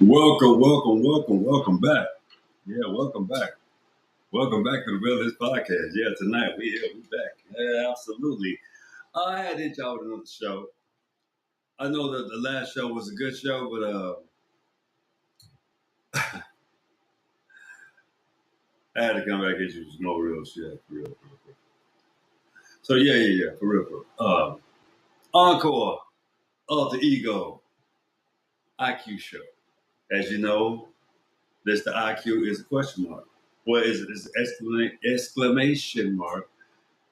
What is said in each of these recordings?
Welcome back. Yeah, welcome back. Welcome back to the Realist Podcast. Yeah, tonight we back. Yeah, absolutely. I had to hit y'all with another show. I know that the last show was a good show, but I had to come back at you with no real shit. For real. So yeah, for real. Encore, Alter Ego, IQ show. As you know, this the IQ is a question mark. Well, it's exclamation mark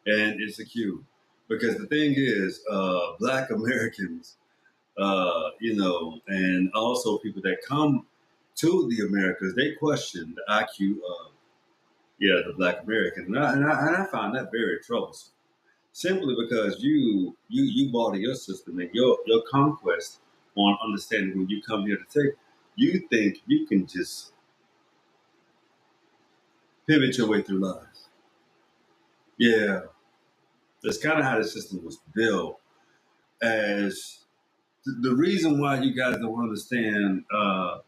and it's a Q. Because the thing is, Black Americans, and also people that come to the Americas, they question the IQ of, the Black American, and I find that very troublesome. Simply because you bought your system and your conquest on understanding when you come here to take, you think you can just pivot your way through life. Yeah, that's kind of how the system was built. As the reason why you guys don't understand what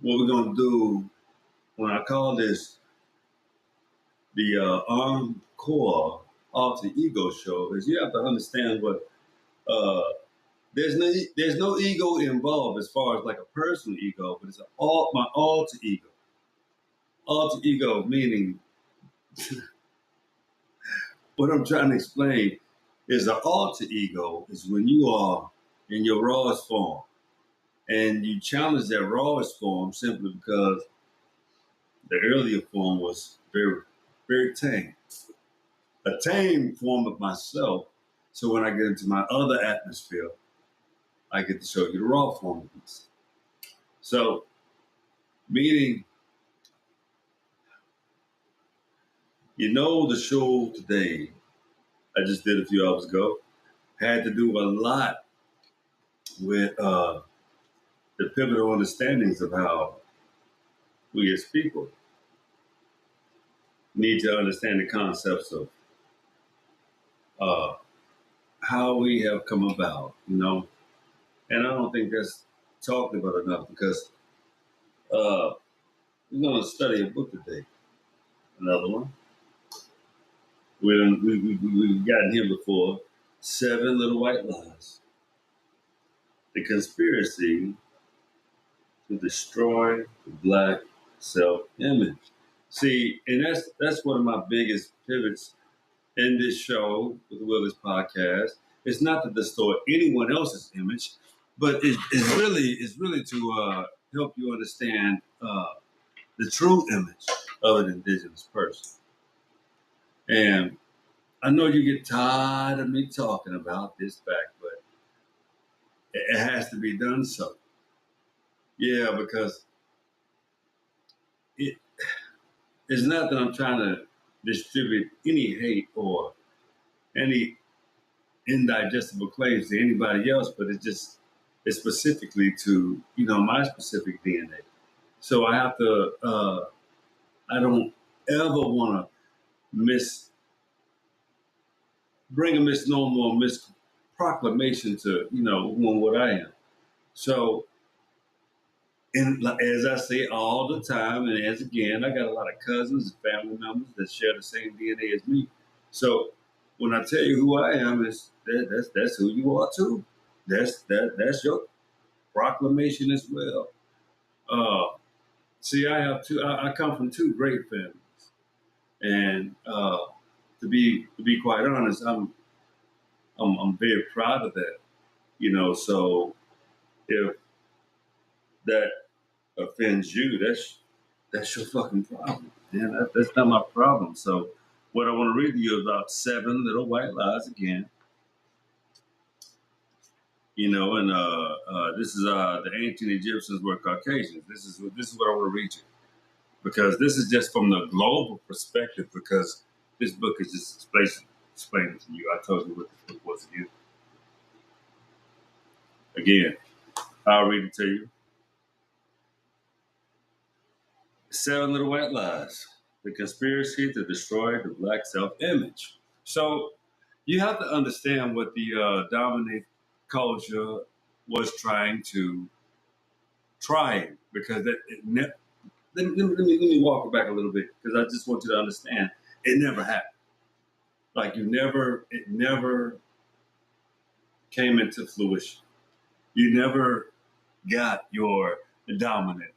we're gonna do when I call this the Encore Alter Ego show is you have to understand what uh, there's no ego involved as far as like a personal ego, but it's my alter ego. Alter ego meaning what I'm trying to explain is an alter ego is when you are in your rawest form and you challenge that rawest form simply because the earlier form was very tame. A tame form of myself. So when I get into my other atmosphere, I get to show you the raw form of myself. So, meaning, the show today, I just did a few hours ago, had to do a lot with the pivotal understandings of how we as people need to understand the concepts of uh, how we have come about. And I don't think that's talked about enough because uh, we're going to study a book today, another one. We've gotten here before. Seven Little White Lies. The conspiracy to destroy the black self-image. See, and that's one of my biggest pivots in this show with the Willis podcast. It's not to distort anyone else's image, but it's really to help you understand the true image of an indigenous person. And I know you get tired of me talking about this fact, but it has to be done so. Yeah, because it it's not that I'm trying to distribute any hate or any indigestible claims to anybody else, but it's specifically to my specific DNA. So I have to. I don't ever want to miss bring a misnomer or misproclamation to what I am. So, and as I say all the time, and as again, I got a lot of cousins and family members that share the same DNA as me. So when I tell you who I am, that's who you are too. That's your proclamation as well. Uh, See, I have two. I come from two great families, and to be quite honest, I'm very proud of that. So if that offends you, that's your fucking problem. Man, that's not my problem. So what I want to read to you about seven little white lies again. And this is the ancient Egyptians were Caucasians. This is what I want to read you because this is just from the global perspective. Because this book is just explaining to you. I told you what this book was to you. Again, I'll read it to you. Seven Little White Lies: The Conspiracy to Destroy the Black Self-Image. So you have to understand what the dominant culture, was trying because let me walk it back a little bit because I just want you to understand it never happened. Like it never came into fruition. You never got your dominant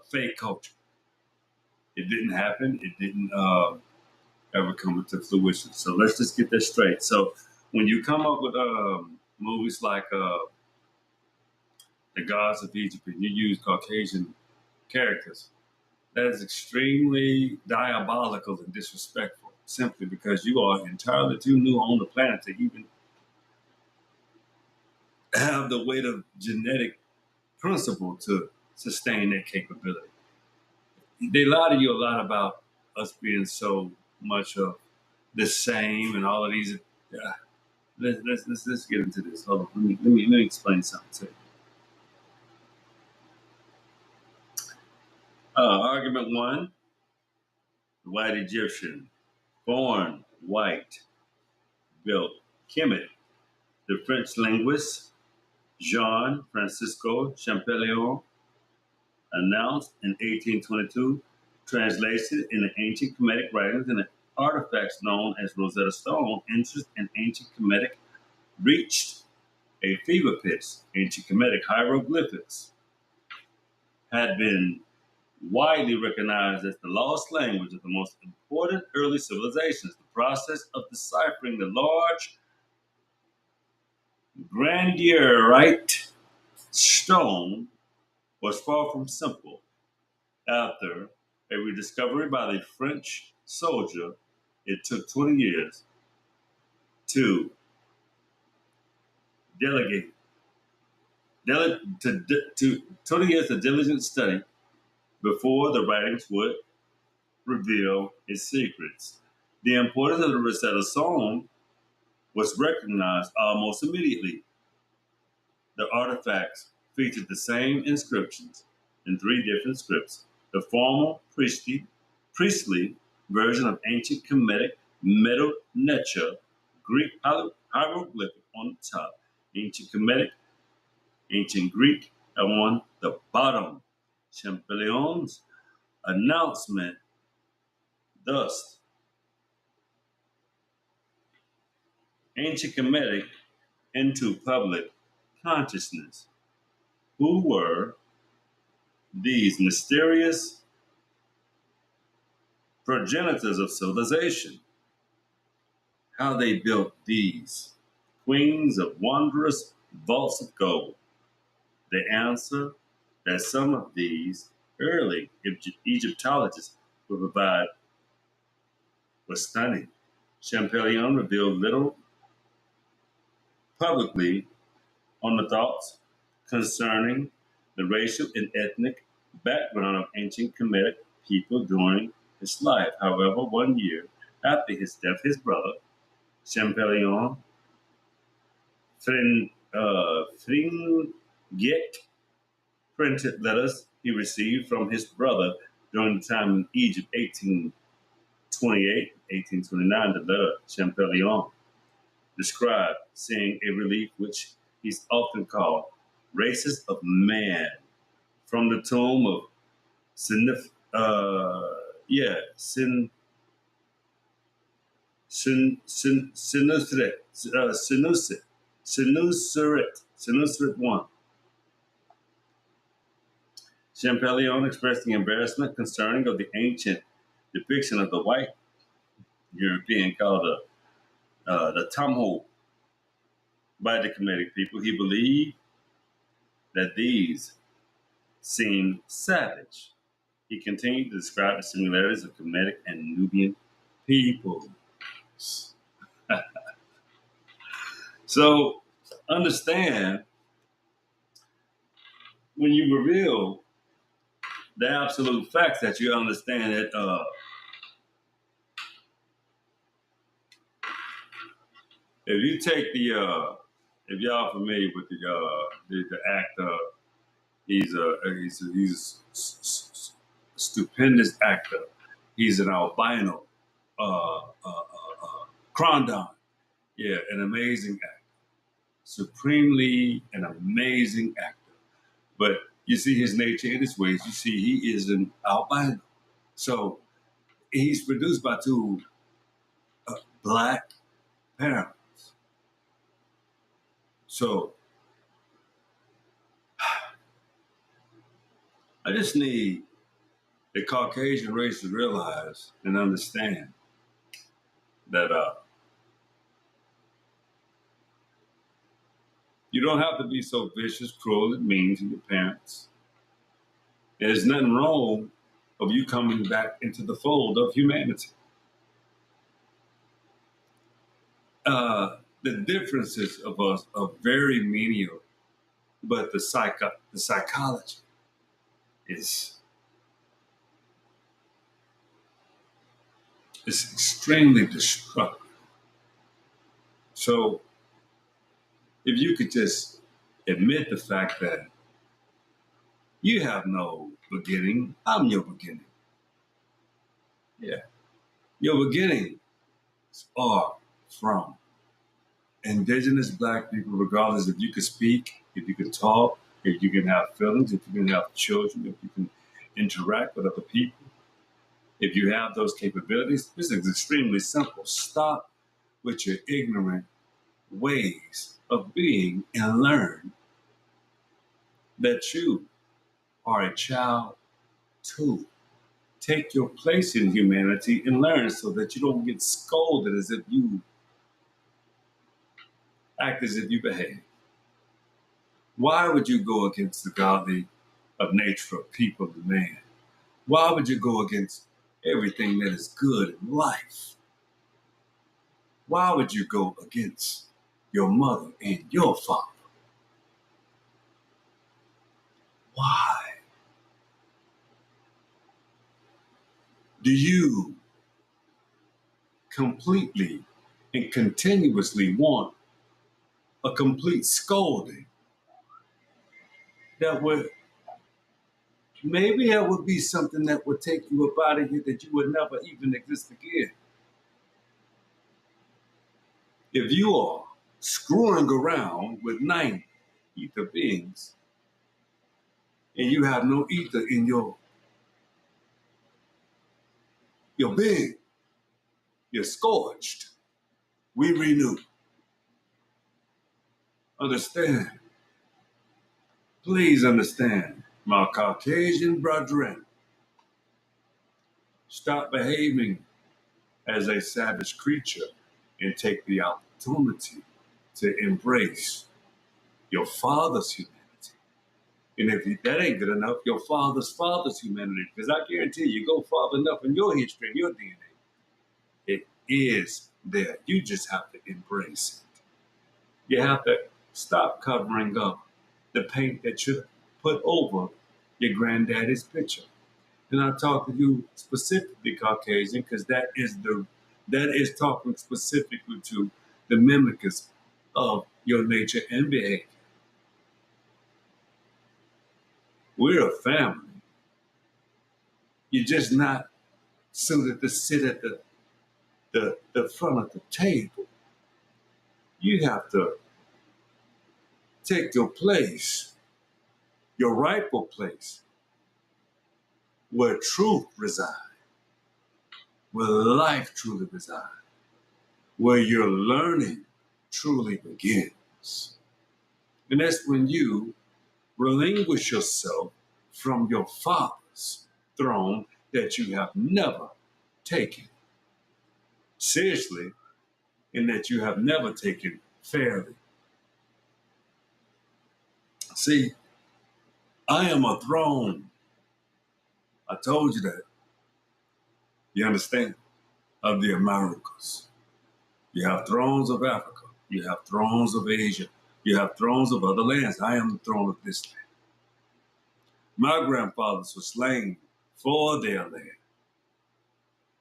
fake culture. It didn't happen. It didn't ever come into fruition. So let's just get that straight. So when you come up with movies like The Gods of Egypt and you use Caucasian characters, that is extremely diabolical and disrespectful simply because you are entirely too new on the planet to even have the weight of genetic principle to sustain that capability. They lie to you a lot about us being so much of the same and all of these. Let's get into this. Hold on. Let me explain something to you. Argument one: the white Egyptian, born white, built Kemet. The French linguist Jean Francisco Champollion announced in 1822, translated in the ancient Kemetic writings and the artifacts known as Rosetta Stone. Interest in ancient Kemetic reached a fever pitch. Ancient Kemetic hieroglyphics had been widely recognized as the lost language of the most important early civilizations. The process of deciphering the large grandiorite stone was far from simple. After a rediscovery by the French soldier, it took 20 years to delegate, to 20 years of diligent study before the writings would reveal its secrets. The importance of the Rosetta Stone was recognized almost immediately. The artifacts featured the same inscriptions in three different scripts. The formal priestly version of ancient Kemetic Medu Neter, Greek hieroglyphic on the top, ancient Kemetic, ancient Greek on the bottom. Champollion's announcement thus ancient Kemetic into public consciousness. Who were these mysterious progenitors of civilization? How they built these queens of wondrous vaults of gold? The answer that some of these early Egyptologists would provide was stunning. Champollion revealed little publicly on the thoughts concerning the racial and ethnic background of ancient Kemetic people during his life. However, 1 year after his death, his brother, Champollion Fringhet, printed letters he received from his brother during the time in Egypt, 1828, 1829. The letter Champollion described seeing a relief which he's often called Races of Man from the tomb of Sinif, Sin, Senusrit 1. Champollion expressing embarrassment concerning of the ancient depiction of the white European called the Tamho by the Kemetic people. He believed that these seemed savage. He continued to describe the similarities of Kemetic and Nubian people. So understand when you reveal the absolute facts that you understand that if you take if y'all familiar with the actor, he's a stupendous actor. He's an albino, Crondon. Yeah, an amazing actor. supremely an amazing actor. But you see his nature and his ways. You see he is an albino. So he's produced by two black parents. So I just need the Caucasian race to realize and understand that you don't have to be so vicious, cruel, and mean to your parents. There's nothing wrong of you coming back into the fold of humanity. The differences of us are very menial, but the psychology is extremely destructive. So if you could just admit the fact that you have no beginning, I'm your beginning. Yeah. Your beginnings are from indigenous black people, regardless if you can speak, if you can talk, if you can have feelings, if you can have children, if you can interact with other people, if you have those capabilities. This is extremely simple. Stop with your ignorant ways of being and learn that you are a child too. Take your place in humanity and learn so that you don't get scolded as if you act as if you behave. Why would you go against the godly of nature of people and man? Why would you go against everything that is good in life? Why would you go against your mother and your father? Why do you completely and continuously want a complete scolding that would maybe that would be something that would take you up out of here that you would never even exist again? If you are screwing around with 9 ether beings and you have no ether in your being, you're scorched. We renew. Understand. Please understand, my Caucasian brethren. Stop behaving as a savage creature and take the opportunity to embrace your father's humanity. And if that ain't good enough, your father's humanity. Because I guarantee you, go far enough in your history and your DNA, it is there. You just have to embrace it. You have to stop covering up the paint that you put over your granddaddy's picture. And I talk to you specifically Caucasian because that is talking specifically to the mimickers of your nature and behavior. We're a family. You're just not suited to sit at the front of the table. You have to take your place, your rightful place, where truth resides, where life truly resides, where your learning truly begins. And that's when you relinquish yourself from your father's throne that you have never taken seriously and that you have never taken fairly. See, I am a throne. I told you that. You understand? Of the Americas. You have thrones of Africa. You have thrones of Asia. You have thrones of other lands. I am the throne of this land. My grandfathers were slain for their land.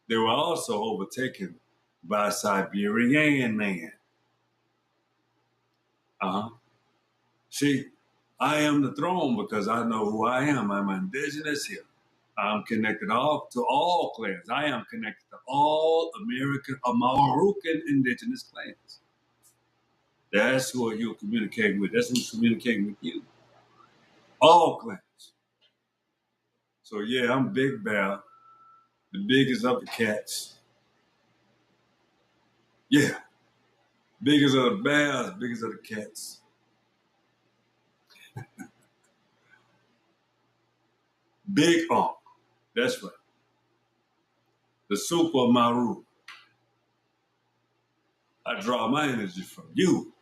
They were also overtaken by Siberian man. Uh-huh. See, I am the throne because I know who I am. I'm indigenous here. I'm connected to all clans. I am connected to all American, Amarucan indigenous clans. That's who you're communicating with. That's who's communicating with you. All clans. So yeah, I'm Big Bear, the biggest of the cats. Yeah, biggest of the bears, biggest of the cats. Big Onk. That's right. The super Maru. I draw my energy from you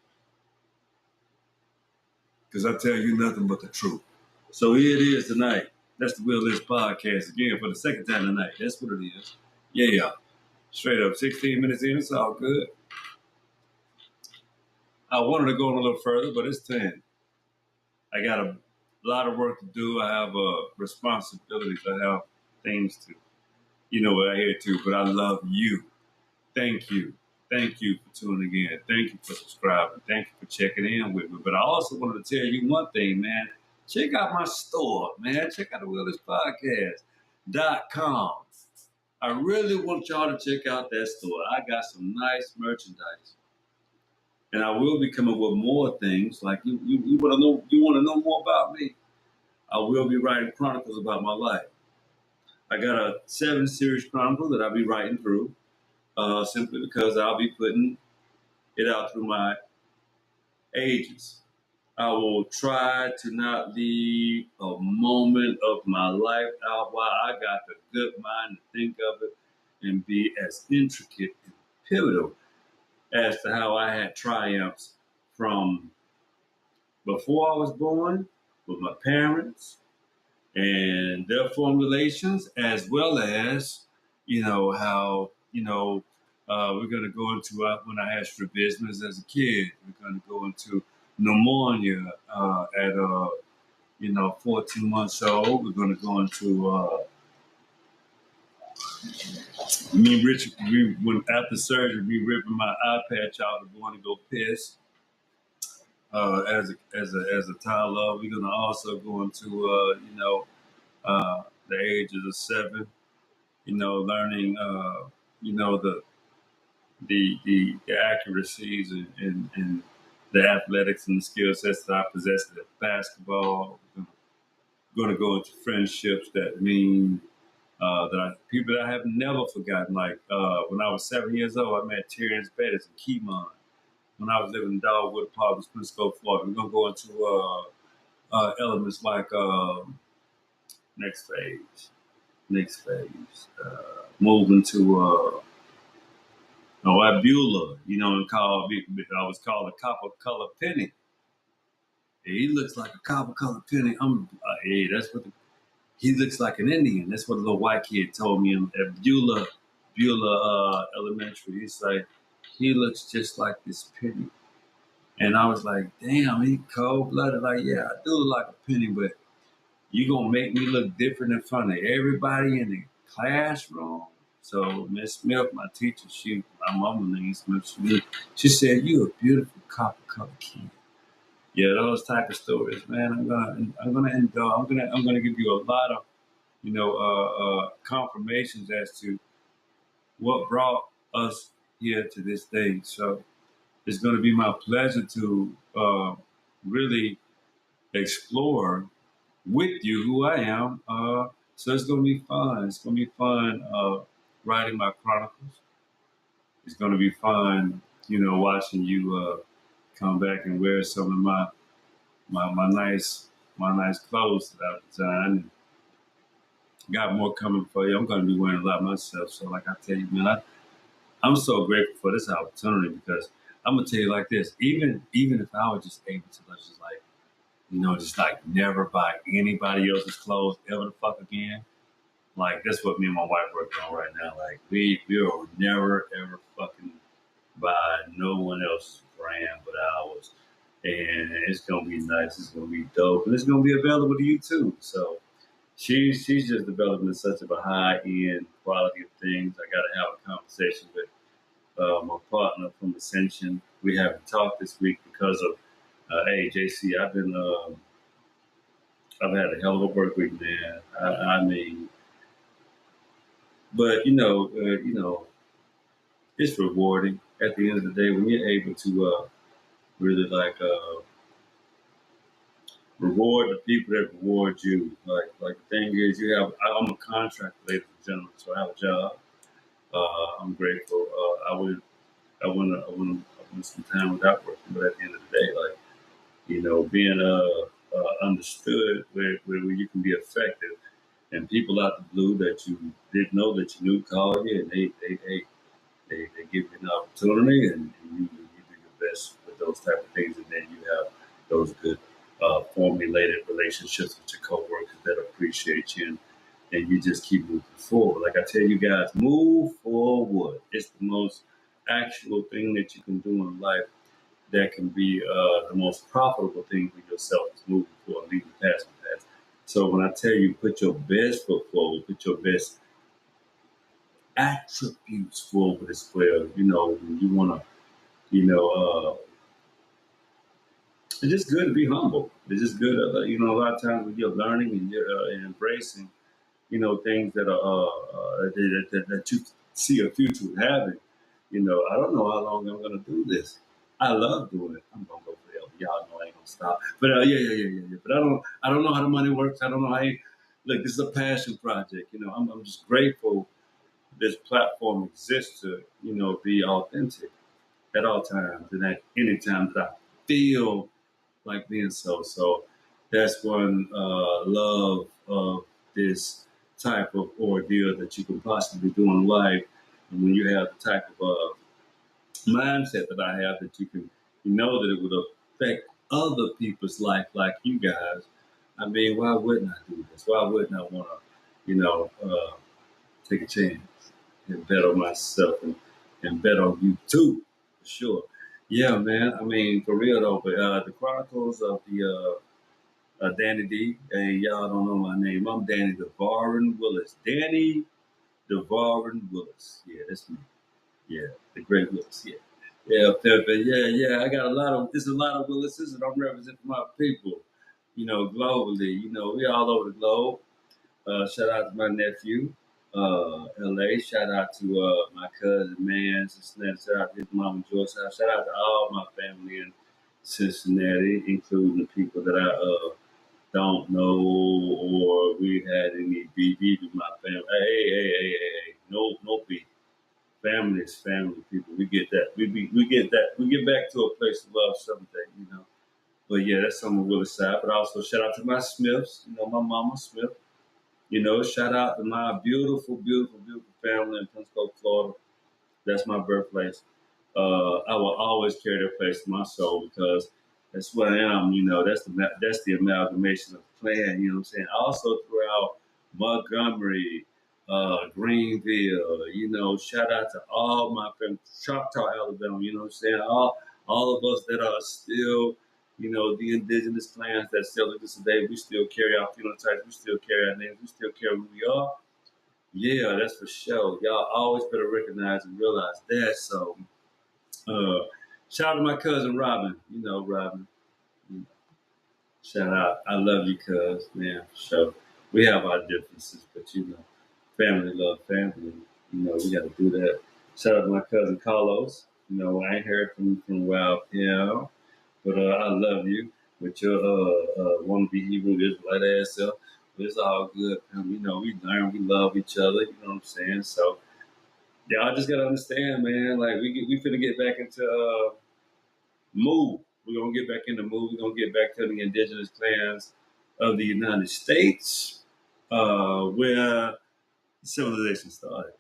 because I tell you nothing but the truth. So here it is tonight. That's the Will List podcast again for the second time tonight. That's what it is. Yeah, straight up 16 minutes in. It's all good. I wanted to go a little further, but it's 10. I got a lot of work to do. I have responsibilities. I have things to, adhere to, but I love you. Thank you. Thank you for tuning in. Thank you for subscribing. Thank you for checking in with me. But I also wanted to tell you one thing, man. Check out my store, man. Check out the WillisPodcast.com. I really want y'all to check out that store. I got some nice merchandise. And I will be coming with more things. Like you want to know more about me. I will be writing chronicles about my life. I got a 7-series chronicle that I'll be writing through, simply because I'll be putting it out through my ages. I will try to not leave a moment of my life out while I got the good mind to think of it and be as intricate and pivotal as to how I had triumphs from before I was born with my parents and their formulations, as well as, how, we're going to go into when I had strabismus as a kid. We're going to go into pneumonia at, 14 months old. We're going to go into when after surgery, me ripping my eye patch out and going to go piss. As a toddler, we're gonna also go into the ages of 7, learning the accuracies and the athletics and the skill sets that I possess at basketball. Going to go into friendships that mean people that I have never forgotten. Like when I was 7 years old, I met Terrence Bettis and Keymon. When I was living in Dogwood Apartments, Frisco, Florida. We're gonna go into elements like next phase, moving to Abula, and I was called a copper color penny. Yeah, he looks like a copper color penny. Hey, he looks like an Indian. That's what a little white kid told me at Beulah Elementary. He's like, he looks just like this penny. And I was like, damn, he cold blooded. Like, yeah, I do look like a penny, but you gonna make me look different in front of everybody in the classroom. So Miss Smith, my teacher, my mama named Smith, she said, "You a beautiful copper colored kid." Yeah, those type of stories, man. I'm gonna give you a lot of, confirmations as to what brought us here to this day. So it's gonna be my pleasure to really explore with you who I am. So it's gonna be fun. It's gonna be fun writing my chronicles. It's gonna be fun, watching you come back and wear some of my nice clothes that I've designed. Got more coming for you. I'm gonna be wearing a lot myself. So like I tell you, man, I'm so grateful for this opportunity because I'm gonna tell you like this. Even if I was just able to just like just like never buy anybody else's clothes ever the fuck again. Like that's what me and my wife are working on right now. Like we will never ever fucking buy no one else's brand but ours. And it's gonna be nice, it's gonna be dope, and it's gonna be available to you too. So she's just developing such of a high end quality of things. I gotta have a conversation with my partner from Ascension. We haven't talked this week because of hey JC, I've had a hell of a work week, man. I mean, but it's rewarding at the end of the day when you're able to really like reward the people that reward you. Like the thing is, I'm a contractor, ladies and gentlemen, so I have a job. I'm grateful. I went some time without working, but at the end of the day, like being understood where you can be effective, and people out the blue that you didn't know that you knew call you, and they give you an opportunity, and you do your best with those type of things, and then you have those good formulated relationships with your coworkers that appreciate you, and you just keep moving forward. Like I tell you guys, move forward. It's the most actual thing that you can do in life that can be the most profitable thing for yourself is moving forward, leaving past the past. So when I tell you put your best foot forward, put your best attributes forward as well. When you want to, it's just good to be humble. It's just good, a lot of times when you're learning and you're embracing, things that are that you see a future with having. I don't know how long I'm going to do this. I love doing it. I'm going to go forever. Y'all know I ain't going to stop. But yeah. But I don't know how the money works. I don't know look, this is a passion project. I'm just grateful this platform exists to, be authentic at all times and at any time that I feel like being so. So that's one love of this type of ordeal that you can possibly do in life. And when you have the type of mindset that I have, that you know that it would affect other people's life like you guys. I mean, why wouldn't I do this? Why wouldn't I want to, take a chance and bet on myself and bet on you too, for sure. Yeah, man. I mean, for real though, but the Chronicles of the Danny D. Hey, y'all don't know my name. I'm Danny DeVarin Willis. Danny DeVarin Willis. Yeah, that's me. Yeah, the great Willis. Yeah. Yeah, Pepe. Yeah. I got there's a lot of Willises, and I'm representing my people, globally. We all over the globe. Shout out to my nephew, LA. Shout out to my cousin, man, Cincinnati. Shout out to his mama, George. Shout out to all my family in Cincinnati, including the people that I don't know or we had any beef with my family. Hey. No beef. Family is family, people. We get that. We get that. We get back to a place of love someday. But yeah, that's on the Willis side. But also shout out to my Smiths, my mama Smith. Shout out to my beautiful family in Pensacola, Florida. That's my birthplace. I will always carry their place in my soul because that's what I am. That's the amalgamation of the clan. You know what I'm saying? Also throughout Montgomery, Greenville. Shout out to all my family, Choctaw, Alabama. You know what I'm saying? All of us that are still, the indigenous clans that still exist today. We still carry our phenotypes. We still carry our names. We still carry who we are. Yeah, that's for sure. Y'all always better recognize and realize that. So, uh, shout out to my cousin Robin. Robin. Shout out. I love you, cuz, man, for sure. We have our differences, but family love family. We got to do that. Shout out to my cousin Carlos. I ain't heard from a while, but I love you with your want to be Hebrew Israelite ass self. But it's all good. We learn, we love each other. You know what I'm saying? So y'all just gotta understand, man. Like we finna get back into move. We're gonna get back into move. We're gonna get back to the indigenous clans of the United States, where civilization started.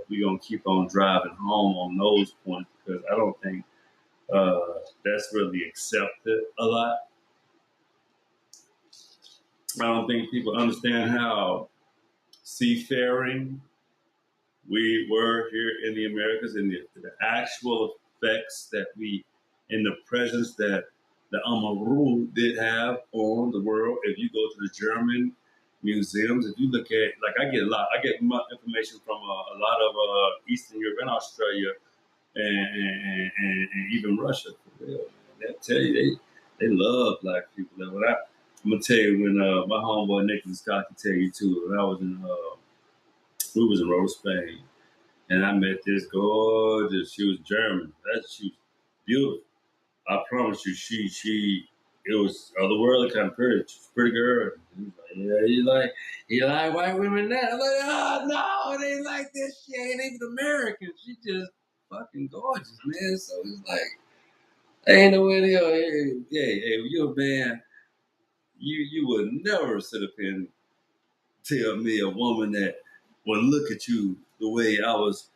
We're gonna keep on driving home on those points because I don't think that's really accepted a lot. I don't think people understand how seafaring we were here in the Americas and the actual effects that in the presence that the Amaru did have on the world. If you go to the German museums, if you look at, like I get my information from a lot of Eastern Europe and Australia and even Russia, for real. They tell you they love black people. I'm gonna tell you when my homeboy Nicholas Scott can tell you too. When I was in we was in Rhodes, Spain, and I met this gorgeous. She was German. She was beautiful. I promise you, it was otherworldly kind of pretty. She's a pretty girl. He was like, yeah, you like white women now? I'm like, oh no, it ain't like this. She ain't even American. She just fucking gorgeous, man. So it's like, ain't no way to go. Hey, you're a man. You would never sit up here and tell me a woman that would look at you the way I was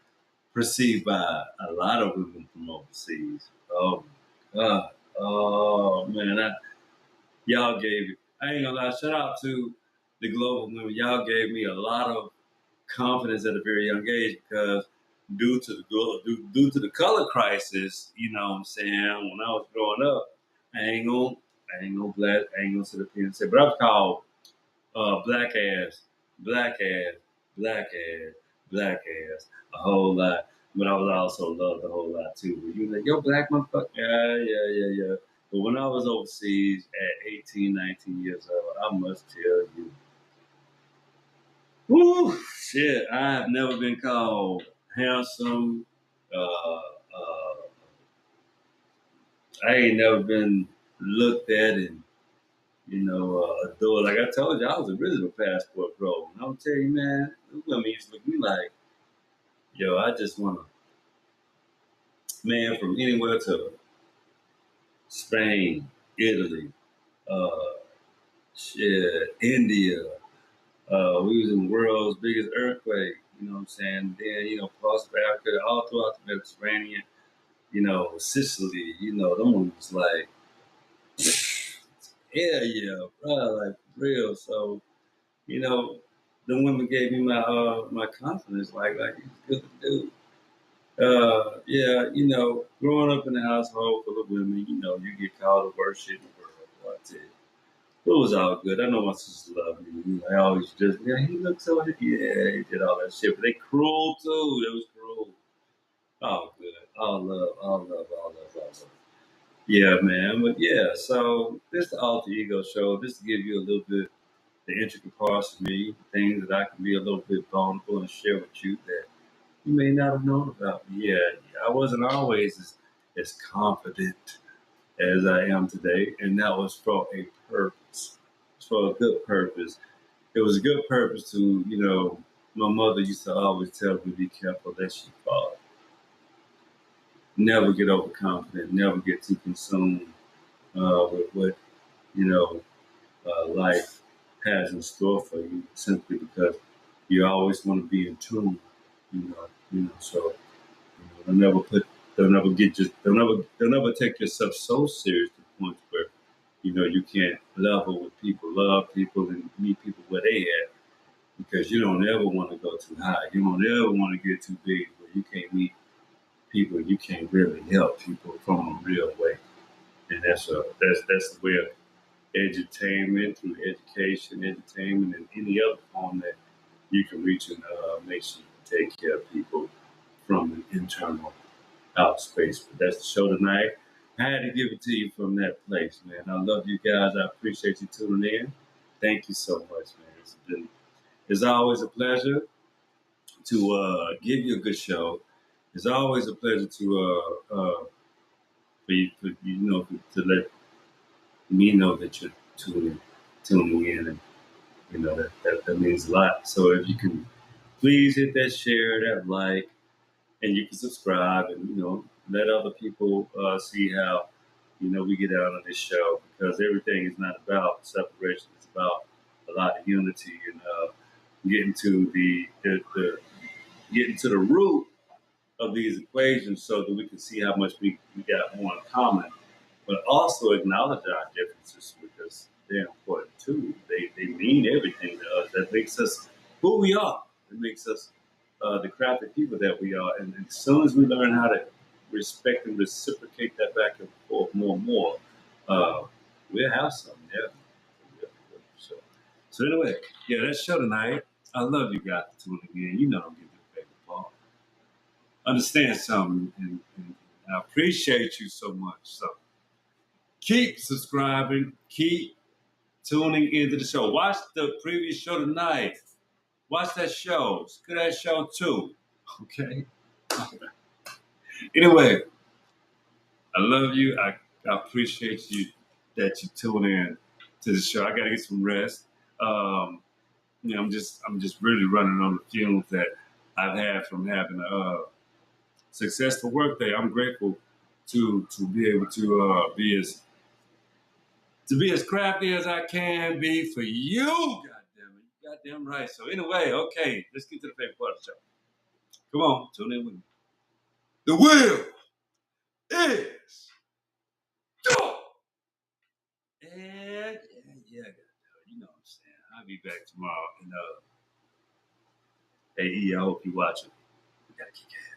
perceived by a lot of women from overseas. Oh my God. Oh man, y'all gave I ain't gonna lie, shout out to the global women. Y'all gave me a lot of confidence at a very young age because due to the color crisis, you know what I'm saying, when I was growing up, I ain't gonna sit up here and say, but I was called black ass, black ass, black ass, black ass, a whole lot. But I was also loved a whole lot too. But you were like, yo, black motherfucker. Yeah. But when I was overseas at 18, 19 years old, I must tell you, whoo, shit, I have never been called handsome. I ain't never been looked at and adored. Like I told you, I was a original passport bro. And I'll tell you, man, those women used to look at me like, yo, I just want a man from anywhere to Spain, Italy, uh, shit, India. We was in the world's biggest earthquake, you know what I'm saying? Then, parts of Africa, all throughout the Mediterranean, Sicily, them was like, hell yeah, bro, like real. So, you know, the women gave me my confidence, like it's good to do. Yeah, growing up in a household full of women, you get called the worst shit in the world. Boy, I tell you. It was all good. I know my sisters love me. I always just, yeah, he looks so, yeah, he did all that shit. But they cruel too. It was cruel. All good. All love, all love, all love, all love. Yeah, man. But yeah, so this is the Alter Ego Show. This to give you a little bit the intricate parts of me, things that I can be a little bit vulnerable and share with you that you may not have known about me. Yeah, I wasn't always as confident as I am today, and that was for a purpose. It's for a good purpose. It was a good purpose to, my mother used to always tell me, be careful lest you fall. Never get overconfident, never get too consumed with what, you know, life has in store for you simply because you always want to be in tune, so they'll never take yourself so serious to the point where, you can't level with people, love people and meet people where they at because you don't ever want to go too high. You don't ever want to get too big where you can't meet people, you can't really help people from a real way. And that's the way of edutainment through education, entertainment, and any other form that you can reach and make sure you take care of people from an internal out space. But that's the show tonight. I had to give it to you from that place, man. I love you guys. I appreciate you tuning in. Thank you so much, man. It's always a pleasure to give you a good show. It's always a pleasure to to let me know that you're tuning in, and that means a lot. So if you can please hit that share, that like, and you can subscribe, and let other people see how we get out on this show because everything is not about separation. It's about a lot of unity and getting to the getting to the root of these equations so that we can see how much we got more in common, but also acknowledge our differences because they're important too. They mean everything to us. That makes us who we are. It makes us the crafty people that we are. And as soon as we learn how to respect and reciprocate that back and forth more and more, uh, we'll have something. Yeah. So, so anyway, yeah, that show tonight. I love you guys for tuning in. You know I'm giving you a favorite part. Understand something, and I appreciate you so much. So keep subscribing, keep tuning into the show. Watch the previous show tonight. Watch that show. It's a good ass show too. Okay. Anyway, I love you. I I appreciate you that you tune in to the show. I got to get some rest. I'm just really running on the fumes that I've had from having a successful workday. I'm grateful to be able to be as crafty as I can be for you. God damn it, you goddamn right. So anyway, okay, let's get to the favorite part of the show. Come on, tune in with me. The wheel is done. And yeah, you know what I'm saying. I'll be back tomorrow. And hey, E, I hope you watching. We gotta kick ass.